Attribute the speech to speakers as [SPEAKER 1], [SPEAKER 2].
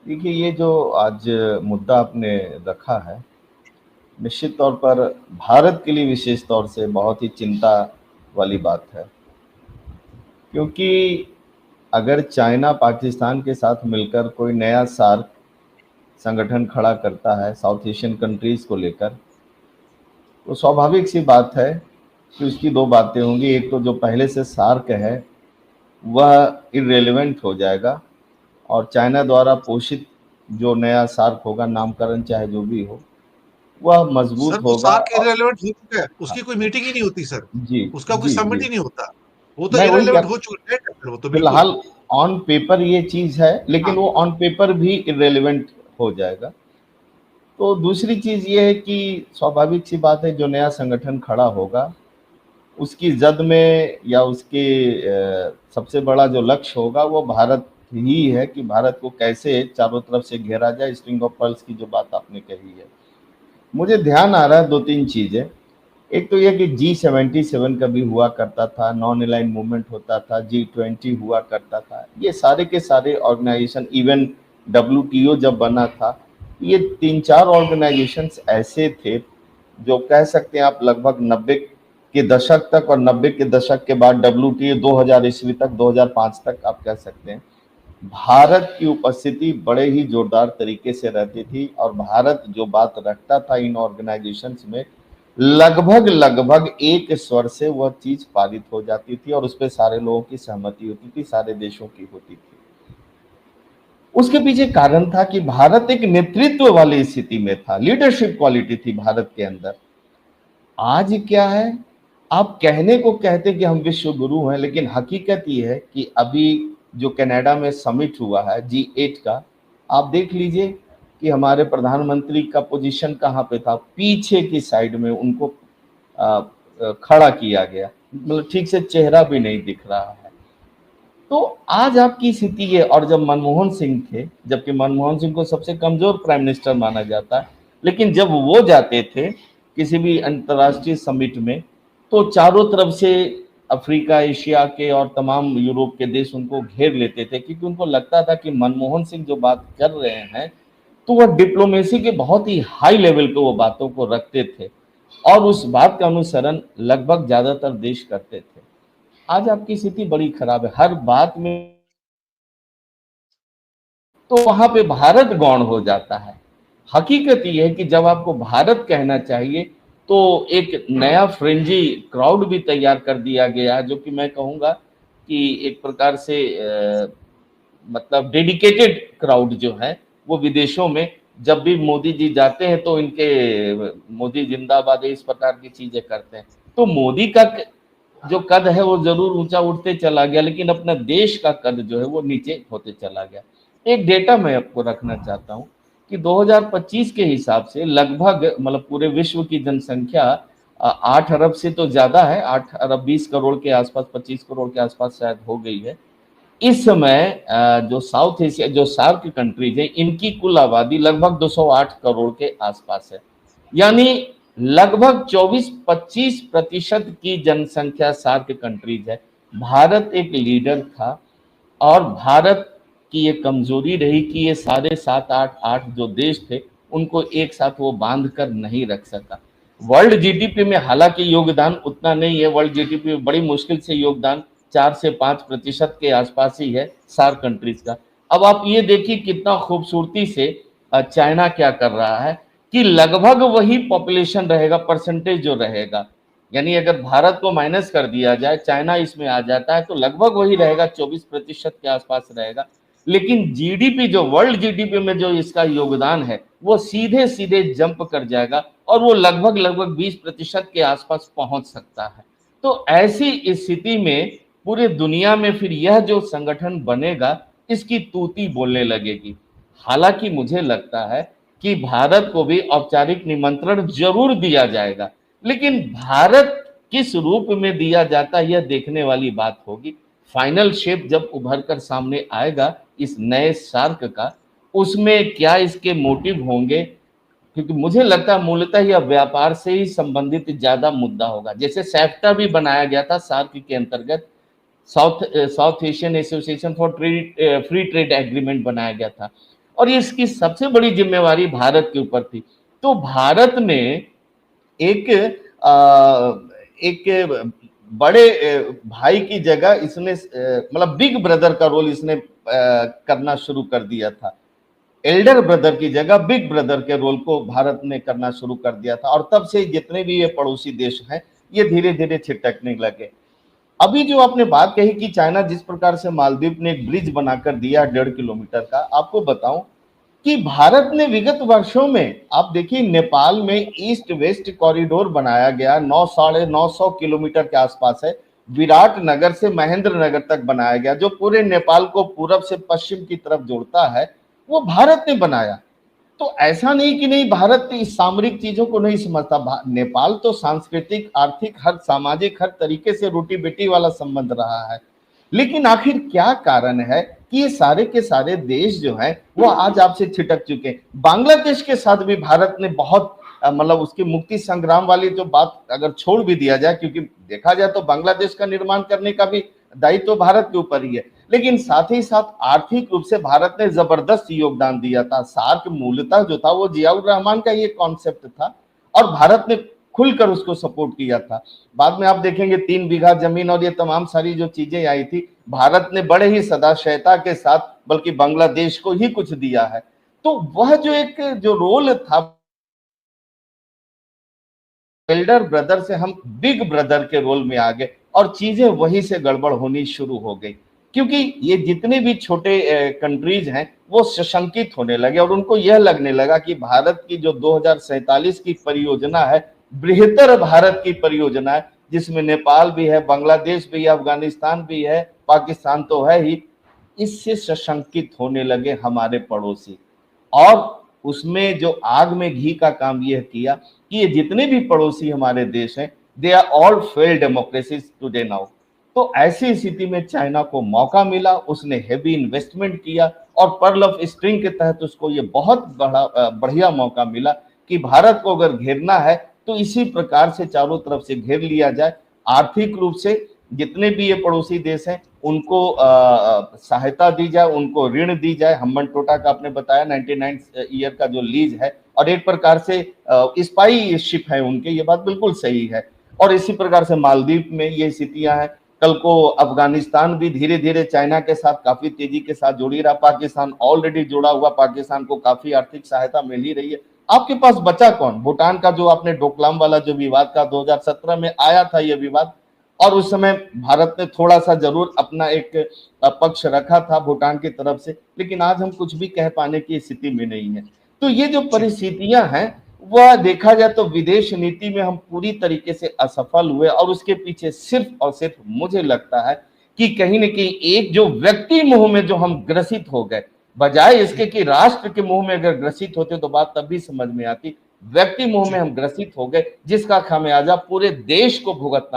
[SPEAKER 1] देखिए, ये जो आज मुद्दा आपने रखा है, निश्चित तौर पर भारत के लिए विशेष तौर से बहुत ही चिंता वाली बात है। क्योंकि अगर चाइना पाकिस्तान के साथ मिलकर कोई नया सार्क संगठन खड़ा करता है साउथ एशियन कंट्रीज़ को लेकर, तो स्वाभाविक सी बात है कि उसकी 2 बातें होंगी। एक तो जो पहले से सार्क है, वह इर्रेलेवेंट हो जाएगा और चाइना द्वारा पोषित जो नया सार्क होगा, नामकरण चाहे जो भी हो, वह
[SPEAKER 2] सर
[SPEAKER 1] मजबूत
[SPEAKER 2] वो
[SPEAKER 1] होगा
[SPEAKER 2] सार्क
[SPEAKER 1] और
[SPEAKER 2] इररिलेवेंट हो चुका है,
[SPEAKER 1] हाँ,
[SPEAKER 2] उसकी कोई मीटिंग ही नहीं होती सर।
[SPEAKER 1] जी,
[SPEAKER 2] उसका कोई
[SPEAKER 1] जी,
[SPEAKER 2] समिट
[SPEAKER 1] जी।
[SPEAKER 2] ही नहीं होता। वो तो
[SPEAKER 1] मैं वही
[SPEAKER 2] इररिलेवेंट
[SPEAKER 1] कह
[SPEAKER 2] हो चुका है सर, वो तो बिल्कुल।
[SPEAKER 1] फिलहाल ऑन पेपर ये चीज़ है, लेकिन
[SPEAKER 2] हाँ।
[SPEAKER 1] वो ऑन पेपर भी इर्रेलेवेंट हो जाएगा। तो दूसरी चीज़ ये है कि स्वाभाविक सी बात है, जो नया संगठन खड़ा होगा, उसकी जद में या उसके सबसे बड़ा जो लक्ष्य होगा वो भारत ही है कि भारत को कैसे चारों तरफ से घेरा जाए, स्ट्रिंग ऑफ पर्ल्स की जो बात आपने कही है। मुझे ध्यान आ रहा है 2-3 चीज़ें। एक तो ये कि G77 कभी हुआ करता था, नॉन अलाइन्ड मूवमेंट होता था, G20 हुआ करता था। ये सारे के सारे ऑर्गेनाइजेशन, इवन WTO जब बना था, ये 3-4 ऑर्गेनाइजेशंस ऐसे थे जो कह सकते हैं आप लगभग 90 के दशक तक, और 90 के दशक के बाद WTO 2000 ईस्वी तक, 2005 तक आप कह सकते हैं, भारत की उपस्थिति बड़े ही जोरदार तरीके से रहती थी और भारत जो बात रखता था इन ऑर्गेनाइजेशंस में, लगभग लगभग एक स्वर से वह चीज पारित हो जाती थी और उस पर सारे लोगों की सहमति होती थी, सारे देशों की होती थी। उसके पीछे कारण था कि भारत एक नेतृत्व वाली स्थिति में था, लीडरशिप क्वालिटी थी भारत के अंदर। आज क्या है, आप कहने को कहते कि हम विश्व गुरु हैं, लेकिन हकीकत ये है कि अभी जो कनाडा में समिट हुआ है G8 का, आप देख लीजिए कि हमारे प्रधानमंत्री का पोजीशन कहाँ पे था, पीछे की साइड में उनको खड़ा किया गया, मतलब ठीक से चेहरा भी नहीं दिख रहा है। तो आज आपकी स्थिति ये, और जब मनमोहन सिंह थे, जबकि मनमोहन सिंह को सबसे कमजोर प्राइम मिनिस्टर माना जाता है, लेकिन जब वो जाते थे किसी भी अंतर्राष्ट्रीय समिट में, तो चारों तरफ से अफ्रीका, एशिया के और तमाम यूरोप के देश उनको घेर लेते थे, क्योंकि उनको लगता था कि मनमोहन सिंह जो बात कर रहे हैं, तो वह डिप्लोमेसी के बहुत ही हाई लेवल पे वो बातों को रखते थे और उस बात का अनुसरण लगभग ज्यादातर देश करते थे। आज आपकी स्थिति बड़ी खराब है, हर बात में तो वहां पे भारत गौण हो जाता है। हकीकत ये है कि जब आपको भारत कहना चाहिए, तो एक नया फ्रेंजी क्राउड भी तैयार कर दिया गया है, जो कि मैं कहूंगा कि एक प्रकार से मतलब डेडिकेटेड क्राउड जो है, वो विदेशों में जब भी मोदी जी जाते हैं तो इनके मोदी जिंदाबाद इस प्रकार की चीजें करते हैं। तो मोदी का जो कद है वो जरूर ऊंचा उठते चला गया, लेकिन अपना देश का कद जो है वो नीचे होते चला गया। एक डेटा मैं आपको रखना चाहता हूं कि 2025 के हिसाब से लगभग, मतलब पूरे विश्व की जनसंख्या 8 अरब से तो ज्यादा है, 8 अरब 20 करोड़ के आसपास, 25 करोड़ के आसपास शायद हो गई है। इस समय जो साउथ एशिया, जो सार्क कंट्रीज है, इनकी कुल आबादी लगभग 208 करोड़ के आसपास है। यानी लगभग 24-25% की जनसंख्या सार्क कंट्रीज है। भारत एक लीडर था और भारत की ये कमजोरी रही कि ये सारे 7-8 जो देश थे, उनको एक साथ वो बांध कर नहीं रख सका। वर्ल्ड जीडीपी में हालांकि योगदान उतना नहीं है, वर्ल्ड जीडीपी में बड़ी मुश्किल से योगदान 4 से 5% के आसपास ही है सार्क कंट्रीज का। अब आप ये देखिए कितना खूबसूरती से चाइना क्या कर रहा है कि लगभग वही पॉपुलेशन रहेगा, परसेंटेज जो रहेगा, यानी अगर भारत को माइनस कर दिया जाए, चाइना इसमें आ जाता है, तो लगभग वही रहेगा, 24% के आसपास रहेगा। लेकिन जीडीपी, जो वर्ल्ड जीडीपी में जो इसका योगदान है, वो सीधे सीधे जंप कर जाएगा और वो लगभग लगभग 20% के आसपास पहुंच सकता है। तो ऐसी स्थिति में पूरे दुनिया में फिर यह जो संगठन बनेगा, इसकी तूती बोलने लगेगी। हालांकि मुझे लगता है कि भारत को भी औपचारिक निमंत्रण जरूर दिया जाएगा, लेकिन भारत किस रूप में दिया जाता है यह देखने वाली बात होगी। फाइनल शेप जब उभर कर सामने आएगा इस नए सार्क का, उसमें क्या इसके मोटिव होंगे, क्योंकि मुझे लगता है मूलतः यह व्यापार से ही संबंधित ज्यादा मुद्दा होगा। जैसे सैफ्टा भी बनाया गया था सार्क के अंतर्गत, south south Asian association for trade, free trade agreement बनाया गया था, और इसकी सबसे बड़ी जिम्मेवारी भारत के ऊपर थी। तो भारत ने एक एक बड़े भाई की जगह इसने मतलब बिग ब्रदर का रोल इसने करना शुरू कर दिया था। एल्डर ब्रदर की जगह बिग ब्रदर के रोल को भारत ने करना शुरू कर दिया था, और तब से जितने भी ये पड़ोसी देश हैं ये धीरे धीरे छिटकने लगे। अभी जो आपने बात कही कि चाइना जिस प्रकार से मालदीव ने एक ब्रिज बनाकर दिया 1.5 किलोमीटर का, आपको बताऊं कि भारत ने विगत वर्षों में, आप देखिए नेपाल में ईस्ट वेस्ट कॉरिडोर बनाया गया, 900-950 किलोमीटर के आसपास है। विराट नगर से महेंद्र नगर तक बनाया गया, जो पूरे नेपाल को पूरब से पश्चिम की तरफ जोड़ता है, वो भारत ने बनाया। तो ऐसा नहीं कि नहीं भारत इस सामरिक चीजों को नहीं समझता। नेपाल तो सांस्कृतिक, आर्थिक, हर सामाजिक, हर तरीके से रोटी बेटी वाला संबंध रहा है। लेकिन आखिर क्या कारण है कि ये सारे के सारे देश जो हैं वो आज आपसे छिटक चुके हैं। बांग्लादेश के साथ भी भारत ने बहुत मतलब उसकी मुक्ति संग्राम वाली जो बात अगर छोड़ भी दिया जाए, क्योंकि देखा जाए तो बांग्लादेश का निर्माण करने का भी दायित्व तो भारत के ऊपर ही है, लेकिन साथ ही साथ आर्थिक रूप से भारत ने जबरदस्त योगदान दिया था। सार्क मूलतः जो था वो जियाउर रहमान का ये कॉन्सेप्ट था और भारत ने खुलकर उसको सपोर्ट किया था। बाद में आप देखेंगे 3 बीघा जमीन और ये तमाम सारी जो चीजें आई थी, भारत ने बड़े ही सदाशयता के साथ बल्कि बांग्लादेश को ही कुछ दिया है। तो वह जो एक जो रोल था, एल्डर ब्रदर से हम बिग ब्रदर के रोल में आ गए और चीजें वहीं से गड़बड़ होनी शुरू हो गई, क्योंकि ये जितने भी छोटे कंट्रीज हैं वो सशंकित होने लगे और उनको यह लगने लगा कि भारत की जो 2047 की परियोजना है, बृहत्तर भारत की परियोजना है, जिसमें नेपाल भी है, बांग्लादेश भी है, अफगानिस्तान भी है, पाकिस्तान तो है ही, इससे सशंकित होने लगे हमारे पड़ोसी। और उसमें जो आग में घी का काम यह किया कि ये जितने भी पड़ोसी हमारे देश हैं, they are all failed democracies today now. तो ऐसी स्थिति में चाइना को मौका मिला, उसने हेवी इन्वेस्टमेंट किया और पर्ल ऑफ स्प्रिंग के तहत उसको ये बहुत बढ़िया मौका मिला कि भारत को अगर घेरना है तो इसी प्रकार से चारों तरफ से घेर लिया जाए। आर्थिक रूप से जितने भी ये पड़ोसी देश हैं उनको सहायता दी जाए, उनको ऋण दी जाए। हम्बन टोटा का आपने बताया 99 ईयर का जो लीज है और एक प्रकार से स्पाई शिप है उनके, ये बात बिल्कुल सही है। और इसी प्रकार से मालदीव में ये स्थितियां हैं। कल को अफगानिस्तान भी धीरे धीरे चाइना के साथ काफी तेजी के साथ जुड़ी रहा। पाकिस्तान ऑलरेडी जुड़ा हुआ, पाकिस्तान को काफी आर्थिक सहायता मिल ही रही है। आपके पास बचा कौन? भूटान का जो आपने डोकलाम वाला जो विवाद का 2017 में आया था ये विवाद, और उस समय भारत ने थोड़ा सा जरूर अपना एक पक्ष रखा था भूटान की तरफ से, लेकिन आज हम कुछ भी कह पाने की स्थिति में नहीं है। तो ये जो परिस्थितियां हैं वह देखा जाए तो विदेश नीति में हम पूरी तरीके से असफल हुए, और उसके पीछे सिर्फ और सिर्फ मुझे लगता है कि कहीं ना कहीं एक जो व्यक्ति मोह में जो हम ग्रसित हो गए, बजाय इसके कि राष्ट्र के मोह में अगर ग्रसित होते तो बात तभी समझ में आती। व्यक्ति मोह में हम ग्रसित हो गए, जिसका खामियाजा पूरे देश को भुगतना